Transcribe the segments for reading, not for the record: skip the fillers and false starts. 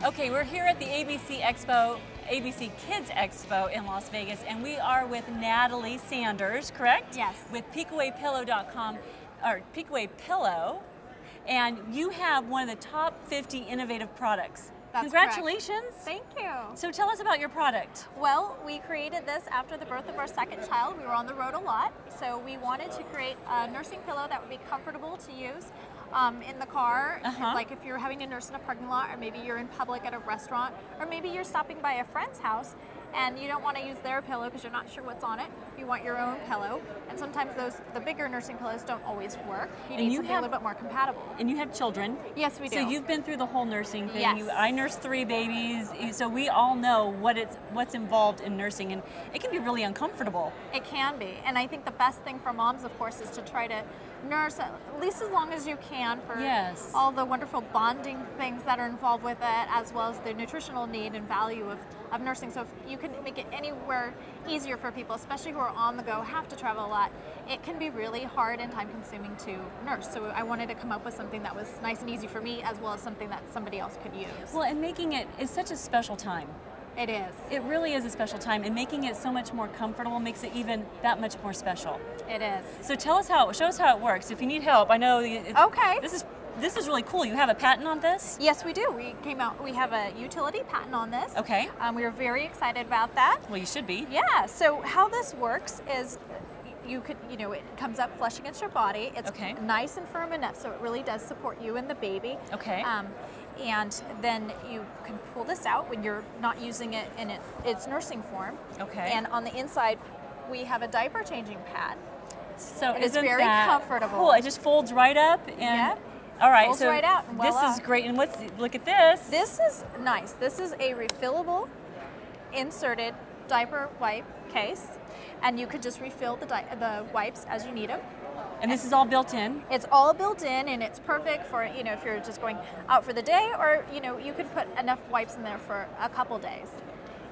Okay, we're here at the ABC Expo, ABC Kids Expo in Las Vegas, and we are with Natalie Sanders, correct? Yes. With PeekawayPillow.com, or PeekawayPillow, and you have one of the top 50 innovative products. That's Congratulations. correct. Thank you. So tell us about your product. Well, we created this after the birth of our second child. We were on the road a lot, so we wanted to create a nursing pillow that would be comfortable to use in the car, like if you're having to nurse in a parking lot, or maybe you're in public at a restaurant, or maybe you're stopping by a friend's house and you don't want to use their pillow because you're not sure what's on it. You want your own pillow, and sometimes the bigger nursing pillows don't always work. You need something a little bit more compatible. And you have children. Yes, we do. So you've been through the whole nursing thing. Yes. I nursed 3 babies, so we all know what's involved in nursing, and it can be really uncomfortable. It can be, and I think the best thing for moms, of course, is to try to nurse at least as long as you can for all the wonderful bonding things that are involved with it, as well as the nutritional need and value of nursing. So if you can make it anywhere easier for people, especially who are on the go, have to travel a lot, it can be really hard and time consuming to nurse. So I wanted to come up with something that was nice and easy for me, as well as something that somebody else could use. Well, and making it is such a special time. It is. It really is a special time, and making it so much more comfortable makes it even that much more special. It is. So show us how it works. If you need help, I know. Okay. This is really cool. You have a patent on this? Yes, we do. We have a utility patent on this. Okay. We are very excited about that. Well, you should be. Yeah. So how this works is it comes up flush against your body. It's nice and firm enough, so it really does support you and the baby. Okay. And then you can pull this out when you're not using it in its nursing form. Okay. And on the inside, we have a diaper changing pad. So it's very comfortable. Cool. It just folds right up and. Yeah. All right. Folds so right out. And voila. This is great. And look at this. This is nice. This is a refillable, inserted diaper wipe case, and you could just refill the wipes as you need them. And this is all built in? It's all built in, and it's perfect for, if you're just going out for the day, or, you could put enough wipes in there for a couple days.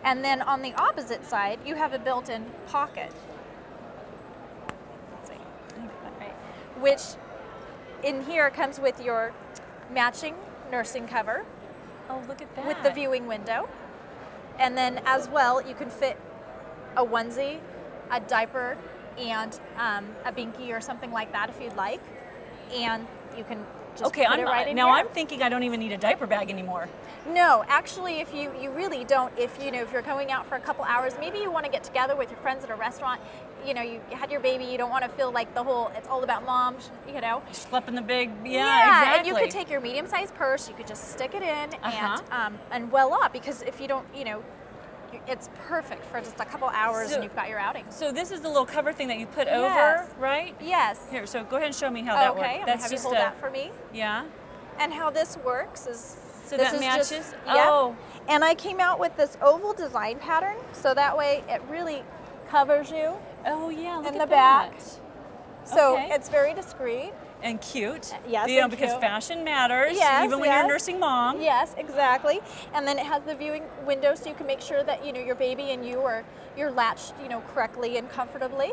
And then on the opposite side, you have a built-in pocket. Let's see. Right. Which in here comes with your matching nursing cover. Oh, look at that. With the viewing window. And then as well, you can fit a onesie, a diaper, and a binky or something like that if you'd like, and you can just put it right in here. I'm thinking I don't even need a diaper bag anymore. No, actually, if you really don't. If you're going out for a couple hours, maybe you want to get together with your friends at a restaurant. You had your baby. You don't want to feel like it's all about mom. Schlepping the big. Yeah, exactly. and you could take your medium-sized purse. You could just stick it in and voila. Because if you don't, it's perfect for just a couple hours and you've got your outing. So this is the little cover thing that you put over, right? Yes. Here, so go ahead and show me how that works. Okay, I'm going to have you hold that for me. Yeah. And how this works is... So that matches? Oh. And I came out with this oval design pattern, so that way it really covers you. Oh yeah, look in at the back. So okay. It's very discreet. And cute. Yes, because fashion matters, even when you're a nursing mom. Yes, exactly. And then it has the viewing window, so you can make sure that your baby and you you're latched correctly and comfortably.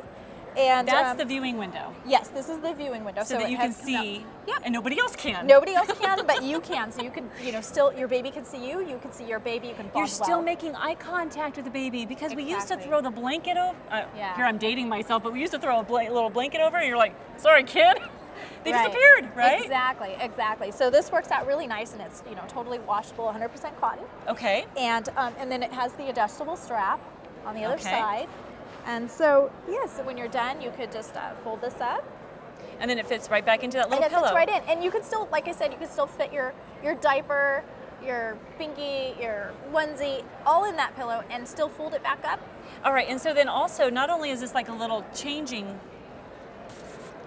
And that's the viewing window. Yes, this is the viewing window, so that you can see, and nobody else can. Nobody else can, but you can. So you can, still your baby can see you. You can see your baby. You can. You're still making eye contact with the baby because we used to throw the blanket over. Here I'm dating myself, but we used to throw a little blanket over, and you're like, "Sorry, kid." They disappeared, right? Exactly. So this works out really nice, and it's totally washable, 100% cotton. Okay. And then it has the adjustable strap on the other side. And so so when you're done, you could just fold this up. And then it fits right back into that little pillow. And it fits right in. And you can still, like I said, you can still fit your diaper, your binky, your onesie, all in that pillow, and still fold it back up. All right. And so then also, not only is this like a little changing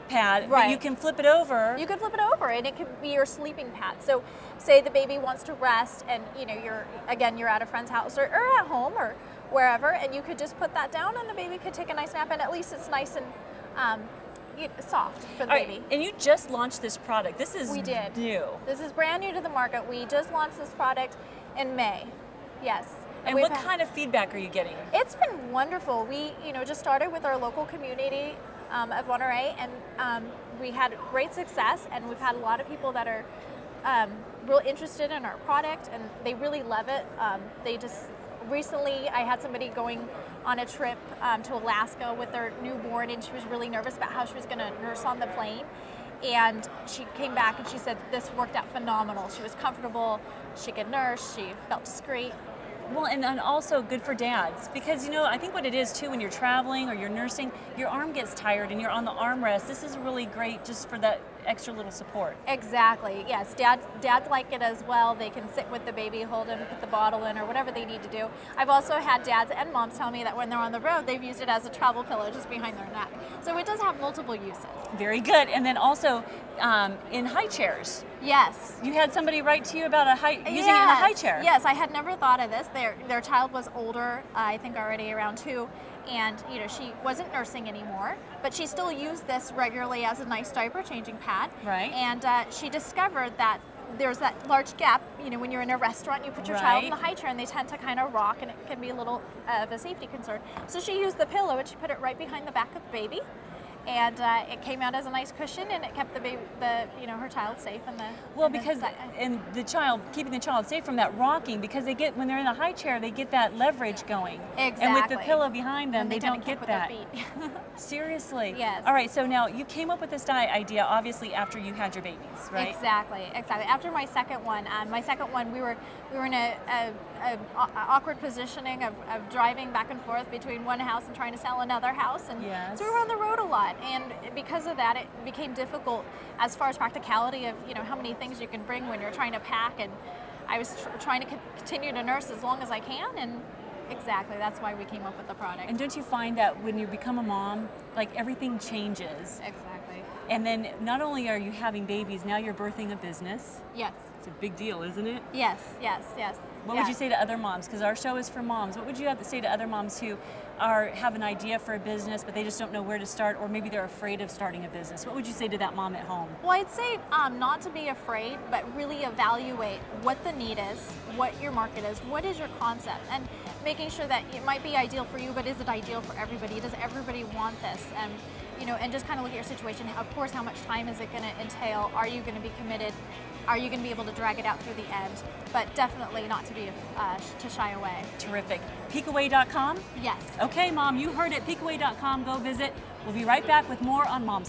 pad, but you can flip it over. You can flip it over, and it can be your sleeping pad. So say the baby wants to rest, and you're at a friend's house or at home or wherever, and you could just put that down, and the baby could take a nice nap, and at least it's nice and soft for the baby. And you just launched this product. This is new. This is brand new to the market. We just launched this product in May. Yes. And what kind of feedback are you getting? It's been wonderful. We just started with our local community of Monterey, and we had great success, and we've had a lot of people that are real interested in our product, and they really love it. Recently, I had somebody going on a trip to Alaska with their newborn, and she was really nervous about how she was going to nurse on the plane. And she came back and she said this worked out phenomenal. She was comfortable, she could nurse, she felt discreet. Well, and also good for dads, because I think what it is too, when you're traveling or you're nursing, your arm gets tired and you're on the armrest. This is really great just for that extra little support. Exactly. Yes, dads like it as well. They can sit with the baby, hold him, put the bottle in, or whatever they need to do. I've also had dads and moms tell me that when they're on the road, they've used it as a travel pillow just behind their neck. So it does have multiple uses. Very good. And then also in high chairs. Yes. You had somebody write to you about using it in a high chair. Yes, I had never thought of this. Their child was older, I think already around 2. And she wasn't nursing anymore, but she still used this regularly as a nice diaper changing pad. Right. And she discovered that there's that large gap. When you're in a restaurant, you put your child in the high chair, and they tend to kind of rock, and it can be a little of a safety concern. So she used the pillow, and she put it right behind the back of the baby. And it came out as a nice cushion, and it kept her child safe. And keeping the child safe from that rocking, because when they're in a high chair, they get that leverage going. Exactly. And with the pillow behind them, and they don't get that. With their feet. Seriously. Yes. All right. So now you came up with this idea, obviously, after you had your babies, right? Exactly. After my second one, we were in a awkward positioning of driving back and forth between one house and trying to sell another house, and so we were on the road a lot. And because of that, it became difficult as far as practicality of how many things you can bring when you're trying to pack. And I was trying to continue to nurse as long as I can, and exactly, that's why we came up with the product. And don't you find that when you become a mom, like everything changes? Exactly. And then not only are you having babies, now you're birthing a business. Yes. It's a big deal, isn't it? Yes. What would you say to other moms? Because our show is for moms. What would you have to say to other moms who have an idea for a business, but they just don't know where to start, or maybe they're afraid of starting a business? What would you say to that mom at home? Well, I'd say not to be afraid, but really evaluate what the need is, what your market is, what is your concept, and making sure that it might be ideal for you, but is it ideal for everybody? Does everybody want this? And just kind of look at your situation. Of course, how much time is it going to entail? Are you going to be committed? Are you going to be able to drag it out through the end? But definitely not to shy away. Terrific. PeekawayPillow.com? Yes. Okay, Mom, you heard it. PeekawayPillow.com. Go visit. We'll be right back with more on Mom's Talk.